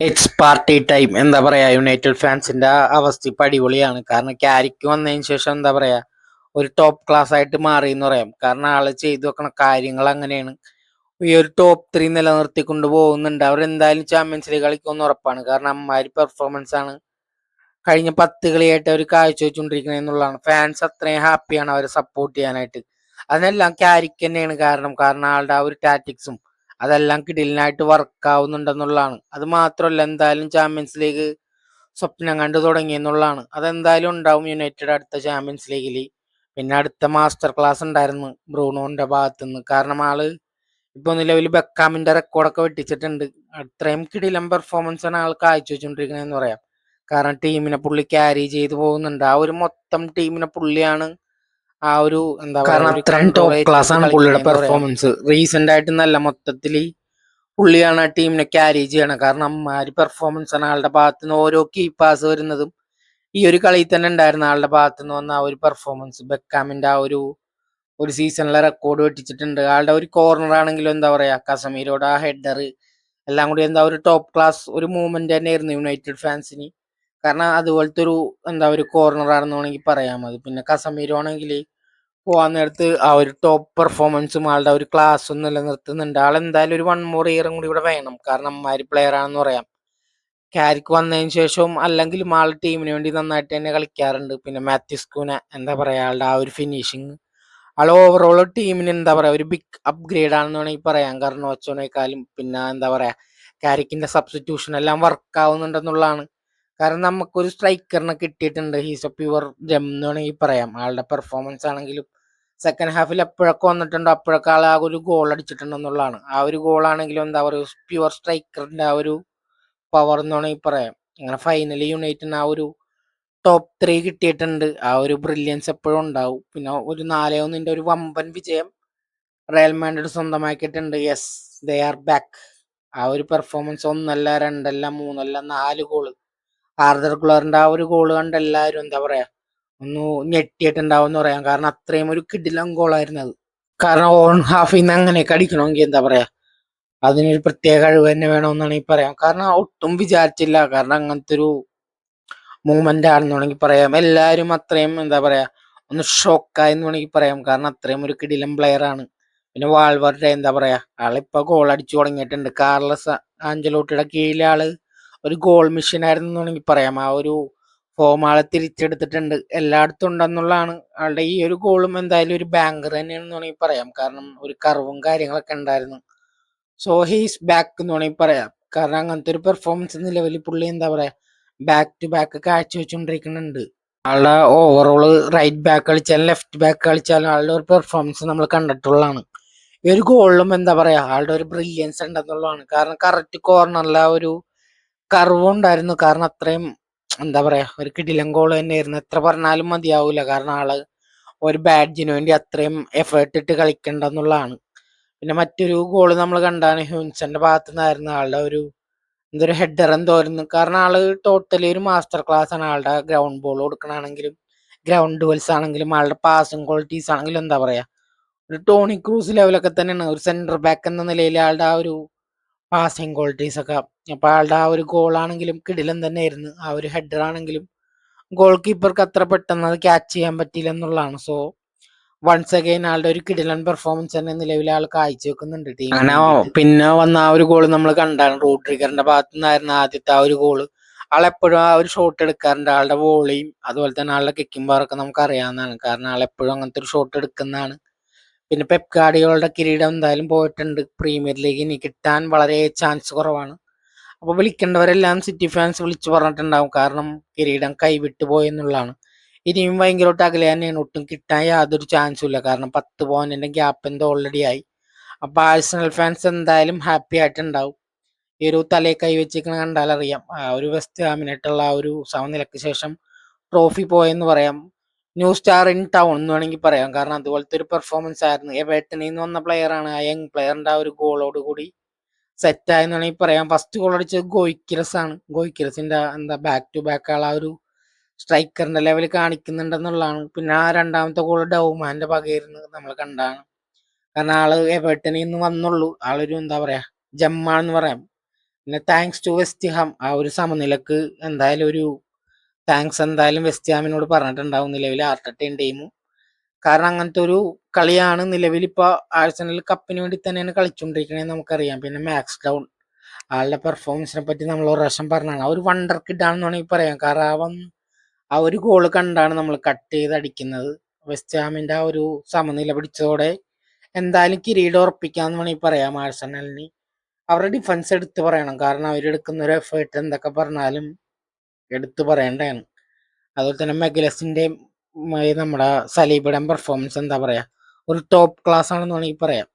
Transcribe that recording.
It's party time. എന്താ പറയാ, United ഫാൻസിന്റെ അവസ്ഥ ഇപ്പൊ അടിപൊളിയാണ്. കാരണം ക്യാരിക്ക് വന്നതിന് ശേഷം എന്താ പറയാ, ഒരു ടോപ്പ് ക്ലാസ് ആയിട്ട് മാറി എന്ന് പറയാം. കാരണം ആള് ചെയ്തു വെക്കണ കാര്യങ്ങൾ അങ്ങനെയാണ്. ഈ ഒരു ടോപ്പ് 3 നിലനിർത്തിക്കൊണ്ട് പോകുന്നുണ്ട്. അവർ എന്തായാലും ചാമ്പ്യൻസ് ലീഗ് കളിക്കുമെന്ന് ഉറപ്പാണ്. കാരണം അമ്മാതിരി പെർഫോമൻസ് ആണ് കഴിഞ്ഞ 10 കളിയായിട്ട് അവർ കാഴ്ചവെച്ചുകൊണ്ടിരിക്കുന്നത് എന്നുള്ളതാണ്. ഫാൻസ് അത്രയും ഹാപ്പിയാണ് അവരെ സപ്പോർട്ട് ചെയ്യാനായിട്ട്. അതിനെല്ലാം ക്യാരിക്ക് തന്നെയാണ് കാരണം. കാരണം ആളുടെ ആ ഒരു ടാറ്റിക്സും അതെല്ലാം കിടിലിനായിട്ട് വർക്ക് ആവുന്നുണ്ടെന്നുള്ളതാണ്. അത് മാത്രമല്ല, എന്തായാലും ചാമ്പ്യൻസ് ലീഗ് സ്വപ്നം കണ്ടു തുടങ്ങി എന്നുള്ളതാണ്. അതെന്തായാലും ഉണ്ടാവും യുണൈറ്റഡ് അടുത്ത ചാമ്പ്യൻസ് ലീഗിൽ. പിന്നെ അടുത്ത മാസ്റ്റർ ക്ലാസ് ഉണ്ടായിരുന്നു ബ്രൂണോന്റെ ഭാഗത്തുനിന്ന്. കാരണം ആള് ഇപ്പൊ നിലവിൽ ബെക്കാമിന്റെ റെക്കോർഡൊക്കെ വെട്ടിച്ചിട്ടുണ്ട്. അത്രയും കിടിലം പെർഫോമൻസ് ആണ് ആൾ കാഴ്ചവെച്ചുകൊണ്ടിരിക്കണെന്ന് പറയാം. കാരണം ടീമിനെ പുള്ളി ക്യാരി ചെയ്തു പോകുന്നുണ്ട്. ആ ഒരു മൊത്തം ടീമിനെ പുള്ളിയാണ് ആ ഒരു എന്താ പറയാ, കാരണം ഒരു അത്രയും കൺട്രോൾ ടോപ്പ് ക്ലാസ് ആണ് പുള്ളിയുടെ പെർഫോമൻസ്. റീസെന്റ് ആയിട്ട് നല്ല മൊത്തത്തിൽ പുള്ളിയാണ് ആ ടീമിനെ ക്യാരി ചെയ്യണം. കാരണം അമ്മാതിരി പെർഫോമൻസ് ആണ് ആളുടെ ഭാഗത്തു നിന്ന് ഓരോ കീ പാസ് വരുന്നതും. ഈ ഒരു കളിയിൽ തന്നെ ഉണ്ടായിരുന്ന ആളുടെ ഭാഗത്തു നിന്ന് വന്ന ആ ഒരു പെർഫോമൻസ്, ബെക്കാമിന്റെ ആ ഒരു സീസണിലെ റെക്കോർഡ് വെട്ടിച്ചിട്ടുണ്ട്. ആളുടെ ഒരു കോർണർ ആണെങ്കിലും എന്താ പറയാ, കസമീരോടെ ആ ഹെഡർ എല്ലാം കൂടി എന്താ ഒരു ടോപ്പ് ക്ലാസ് ഒരു മൂവ്മെന്റ് തന്നെയായിരുന്നു യുണൈറ്റഡ് ഫാൻസിന്. കാരണം അതുപോലത്തെ ഒരു എന്താ ഒരു കോർണർ ആണെന്ന് വേണമെങ്കിൽ പറയാം. അത് പിന്നെ കസമീരോ ആണെങ്കിൽ പോവാൻ നേരത്ത് ആ ഒരു ടോപ്പ് പെർഫോമൻസും ആളുടെ ഒരു ക്ലാസ്സും നിലനിർത്തുന്നുണ്ട്. ആൾ എന്തായാലും ഒരു 1 more ഇയറും കൂടി ഇവിടെ വേണം. കാരണം അമ്മാതിരി പ്ലെയർ ആണെന്ന് പറയാം. ക്യാരിക്ക് വന്നതിന് ശേഷവും അല്ലെങ്കിലും ആൾ ടീമിന് വേണ്ടി നന്നായിട്ട് തന്നെ കളിക്കാറുണ്ട്. പിന്നെ മാത്യൂസ് കൂന എന്താ പറയാ, ആളുടെ ആ ഒരു ഫിനിഷിങ്, ആൾ ഓവറോൾ ടീമിന് എന്താ പറയാ ഒരു ബിഗ് അപ്ഗ്രേഡ് ആണെന്ന് വേണമെങ്കിൽ പറയാം. കാരണം ഒച്ചോനേക്കാളും പിന്നെ എന്താ പറയാ, ക്യാരിക്കിന്റെ സബ്സ്റ്റിറ്റ്യൂഷൻ എല്ലാം വർക്ക് ആവുന്നുണ്ടെന്നുള്ളതാണ്. കാരണം നമുക്കൊരു സ്ട്രൈക്കറിനെ കിട്ടിയിട്ടുണ്ട്. ഹീസ് എ പ്യുവർ ജെം എന്ന് വേണമെങ്കിൽ പറയാം. ആളുടെ പെർഫോമൻസ് ആണെങ്കിലും സെക്കൻഡ് ഹാഫിൽ എപ്പോഴൊക്കെ വന്നിട്ടുണ്ടോ അപ്പോഴൊക്കെ ആൾ ആ ഒരു ഗോൾ അടിച്ചിട്ടുണ്ടെന്നുള്ളതാണ്. ആ ഒരു ഗോളാണെങ്കിലും എന്താ പറയുക, പ്യുവർ സ്ട്രൈക്കറിന്റെ ആ ഒരു പവർ എന്ന് വേണമെങ്കിൽ പറയാം. അങ്ങനെ ഫൈനലി യുണൈറ്റഡിന് ആ ഒരു ടോപ്പ് 3 കിട്ടിയിട്ടുണ്ട്. ആ ഒരു ബ്രില്യൻസ് എപ്പോഴും ഉണ്ടാവും. പിന്നെ ഒരു 4-1 ഒരു വമ്പൻ വിജയം റയൽ മാഡ്രിഡ് സ്വന്തമാക്കിയിട്ടുണ്ട്. Yes, they are back. ആ ഒരു പെർഫോമൻസ് ഒന്നല്ല രണ്ടല്ല മൂന്നല്ല 4 ഗോള്. ആർദർ ഗുളറിന്റെ ആ ഒരു ഗോള് കണ്ട് എല്ലാവരും എന്താ പറയാ ഒന്ന് ഞെട്ടിയിട്ടുണ്ടാവും എന്ന് പറയാം. കാരണം അത്രയും ഒരു കിടിലം ഗോളായിരുന്നു അത്. കാരണം ഓൺ ഹാഫിൽ നിന്ന് അങ്ങനെയൊക്കെ അടിക്കണമെങ്കിൽ എന്താ പറയാ, അതിനൊരു പ്രത്യേക കഴിവ് തന്നെ വേണമെന്നാണ് ഈ പറയാം. കാരണം ഒട്ടും വിചാരിച്ചില്ല. കാരണം അങ്ങനത്തെ ഒരു മൂവ്മെന്റ് ആണെന്ന് വേണമെങ്കിൽ പറയാം. എല്ലാവരും അത്രയും എന്താ പറയാ ഒന്ന് ഷോക്കായി എന്ന് വേണമെങ്കിൽ പറയാം. കാരണം അത്രയും ഒരു കിടിലം പ്ലെയർ ആണ്. പിന്നെ വാൾവറുടെ എന്താ പറയാ, ആളിപ്പോ ഗോൾ അടിച്ചു തുടങ്ങിയിട്ടുണ്ട്. കാർലസ് ആഞ്ചലോട്ടിയുടെ കീഴിലെ ആള് ഒരു ഗോൾ മിഷൻ ആയിരുന്നു എന്ന് വേണമെങ്കിൽ പറയാം. ആ ഒരു ഫോം ആളെ തിരിച്ചെടുത്തിട്ടുണ്ട്. എല്ലായിടത്തും ഉണ്ടെന്നുള്ളതാണ്. ആളുടെ ഈ ഒരു ഗോളും എന്തായാലും ഒരു ബാങ്കർ തന്നെയാണെന്ന് വേണമെങ്കിൽ പറയാം. കാരണം ഒരു കർവും കാര്യങ്ങളൊക്കെ ഉണ്ടായിരുന്നു. സോ ഹീസ് ബാക്ക് എന്ന് വേണമെങ്കിൽ പറയാം. കാരണം അങ്ങനത്തെ ഒരു പെർഫോമൻസ് നിലവിൽ പുള്ളി എന്താ പറയാ ബാക്ക് ടു ബാക്ക് കാഴ്ചവെച്ചുകൊണ്ടിരിക്കുന്നുണ്ട്. ആളുടെ ഓവറോള് റൈറ്റ് ബാക്ക് കളിച്ചാലും ലെഫ്റ്റ് ബാക്ക് കളിച്ചാലും ആളുടെ ഒരു പെർഫോമൻസ് നമ്മൾ കണ്ടിട്ടുള്ളതാണ്. ഈ ഒരു ഗോളിലും എന്താ പറയാ ആളുടെ ഒരു ബ്രില്യൻസ് ഉണ്ടെന്നുള്ളതാണ്. കാരണം കറക്റ്റ് കോർണറിലെ ആ ഒരു കർവ് ഉണ്ടായിരുന്നു. കാരണം അത്രയും എന്താ പറയാ ഒരു കിടിലൻ ഗോൾ തന്നെയായിരുന്നു. എത്ര പറഞ്ഞാലും മതിയാവൂല. കാരണം ആള് ഒരു ബാഡ്ജിന് വേണ്ടി അത്രയും എഫേർട്ട് ഇട്ട് കളിക്കണ്ടെന്നുള്ളതാണ്. പിന്നെ മറ്റൊരു ഗോള് നമ്മൾ കണ്ടാണ് ഹ്യൂൻസന്റെ ഭാഗത്തു നിന്നായിരുന്നു. ആളുടെ ഒരു എന്തൊരു ഹെഡർ എന്തോരുന്നു. കാരണം ആള് ടോട്ടലി ഒരു മാസ്റ്റർ ക്ലാസ് ആണ്. ആളുടെ ഗ്രൗണ്ട് ബോൾ കൊടുക്കണാണെങ്കിലും ഗ്രൗണ്ട് ഡുവൽസ് ആണെങ്കിലും ആളുടെ പാസിംഗ് ക്വാളിറ്റീസ് ആണെങ്കിലും എന്താ പറയാ ഒരു ടോണി ക്രൂസ് ലെവലൊക്കെ തന്നെയാണ്. ഒരു സെന്റർ ബാക്ക് എന്ന നിലയിൽ ആളുടെ ആ ഒരു പാസിംഗ് ക്വാളിറ്റീസ് ഒക്കെ. അപ്പൊ ആളുടെ ആ ഒരു ഗോൾ ആണെങ്കിലും കിടിലൻ തന്നെയായിരുന്നു. ആ ഒരു ഹെഡർ ആണെങ്കിലും ഗോൾ കീപ്പർക്ക് അത്ര പെട്ടെന്ന് അത് ക്യാച്ച് ചെയ്യാൻ പറ്റിയില്ല എന്നുള്ളതാണ്. സോ വൺസ് അഗൈൻ ആളുടെ ഒരു കിടിലൻ പെർഫോമൻസ് തന്നെ നിലവിലെ ആൾ കാഴ്ചവെക്കുന്നുണ്ട് ടീമിന് വേണ്ടിയിട്ട്. പിന്നെ വന്ന ആ ഒരു ഗോള് നമ്മൾ കണ്ടാണ് റോഡ്രിഗറിന്റെ ഭാഗത്തു നിന്നായിരുന്നു ആദ്യത്തെ ആ ഒരു ഗോള്. ആളെപ്പോഴും ആ ഒരു ഷോട്ട് എടുക്കാറുണ്ട്. ആളുടെ വോളിയും അതുപോലെ തന്നെ ആളുടെ കിക്കിംഗ് പവറൊക്കെ നമുക്ക് അറിയാവുന്നതാണ്. കാരണം ആളെപ്പോഴും അങ്ങനത്തെ ഒരു ഷോട്ട് എടുക്കുന്നതാണ്. പിന്നെ പെപ് ഗാർഡിയോളയുടെ കിരീടം എന്തായാലും പോയിട്ടുണ്ട്. പ്രീമിയർ ലീഗ് ഇനി കിട്ടാൻ വളരെ ചാൻസ് കുറവാണ്. അപ്പൊ വിളിക്കേണ്ടവരെല്ലാം സിറ്റി ഫാൻസ് വിളിച്ചു പറഞ്ഞിട്ടുണ്ടാവും. കാരണം കിരീടം കൈവിട്ടു പോയെന്നുള്ളതാണ്. ഇനിയും ഭയങ്കരമായിട്ട് അകലെ തന്നെയാണ്. ഒട്ടും കിട്ടാൻ യാതൊരു ചാൻസും ഇല്ല. കാരണം 10 പോയിന്റിന്റെ ഗ്യാപ്പ് എന്തോ ഓൾറെഡി ആയി. അപ്പൊ ആഴ്സണൽ ഫാൻസ് എന്തായാലും ഹാപ്പി ആയിട്ടുണ്ടാവും. ഈ ഒരു തലയെ കൈവച്ചിരിക്കണ കണ്ടാൽ അറിയാം. ആ ഒരു വെസ്റ്റ് ഹാമിനായിട്ടുള്ള ആ ഒരു സമനിലക്ക് ശേഷം ട്രോഫി പോയെന്ന് പറയാം. ന്യൂ സ്റ്റാർ ഇൻ ടൗൺ എന്ന് വേണമെങ്കിൽ പറയാം. കാരണം അതുപോലത്തെ ഒരു പെർഫോമൻസ് ആയിരുന്നു. എവേർട്ടനിൽ നിന്ന് വന്ന പ്ലെയർ ആണ്. ആ യങ് പ്ലെയറിന്റെ ആ ഒരു ഗോളോട് കൂടി സെറ്റ് ആയെന്ന് വേണമെങ്കിൽ പറയാം. ഫസ്റ്റ് ഗോൾ അടിച്ചത് ഗോയിക്കിരസ് ആണ്. ഗോയിക്കിരസിന്റെ എന്താ ബാക്ക് ടു ബാക്ക് ആ ഒരു സ്ട്രൈക്കറിന്റെ ലെവൽ കാണിക്കുന്നുണ്ടെന്നുള്ളതാണ്. പിന്നെ ആ രണ്ടാമത്തെ ഗോൾ ഡൗമാന്റെ വകയായിരുന്നു നമ്മൾ കണ്ടാണ്. കാരണം ആള് എവേർട്ടനിൽ നിന്ന് വന്നുള്ളൂ. ആളൊരു എന്താ പറയാ ജമ്മാണെന്ന് പറയാം. പിന്നെ താങ്ക്സ് ടു വെസ്റ്റ് ഹാം ആ ഒരു സമനിലക്ക് എന്തായാലും ഒരു താങ്ക്സ് എന്തായാലും വെസ്റ്റ് ഹാമിനോട് പറഞ്ഞിട്ടുണ്ടാവും നിലവിൽ ആർട്ടറ്റയും ടീമും. കാരണം അങ്ങനത്തെ ഒരു കളിയാണ് നിലവിൽ ഇപ്പൊ ആഴ്സണൽ കപ്പിന് വേണ്ടി തന്നെയാണ് കളിച്ചുകൊണ്ടിരിക്കണേന്ന് നമുക്കറിയാം. പിന്നെ മാക്സ് ഡൗൺ ആളുടെ പെർഫോമൻസിനെ പറ്റി നമ്മൾ ഒരു പ്രാവശ്യം പറഞ്ഞാണ്. ആ ഒരു വണ്ടർ കിഡ് ആണെന്ന് വേണമെങ്കിൽ പറയാം. കാരണം അവൻ ആ ഒരു ഗോള് കണ്ടാണ് നമ്മൾ കട്ട് ചെയ്ത് അടിക്കുന്നത്. വെസ്റ്റ് ഹാമിന്റെ ആ ഒരു സമനില പിടിച്ചതോടെ എന്തായാലും കിരീടം ഉറപ്പിക്കാന്ന് വേണമെങ്കിൽ പറയാം ആഴ്സണലിന്. അവരുടെ ഡിഫൻസ് എടുത്ത് പറയണം. കാരണം അവരെടുക്കുന്ന ഒരു എഫേർട്ട് എന്തൊക്കെ പറഞ്ഞാലും എടുത്തു പറയേണ്ടതാണ്. അതുപോലെ തന്നെ മെഗലസിന്റെയും നമ്മുടെ സലീബയുടെയും പെർഫോമൻസ് എന്താ പറയാ, ഒരു ടോപ്പ് ക്ലാസ് ആണെന്ന് വേണമെങ്കിൽ പറയാം.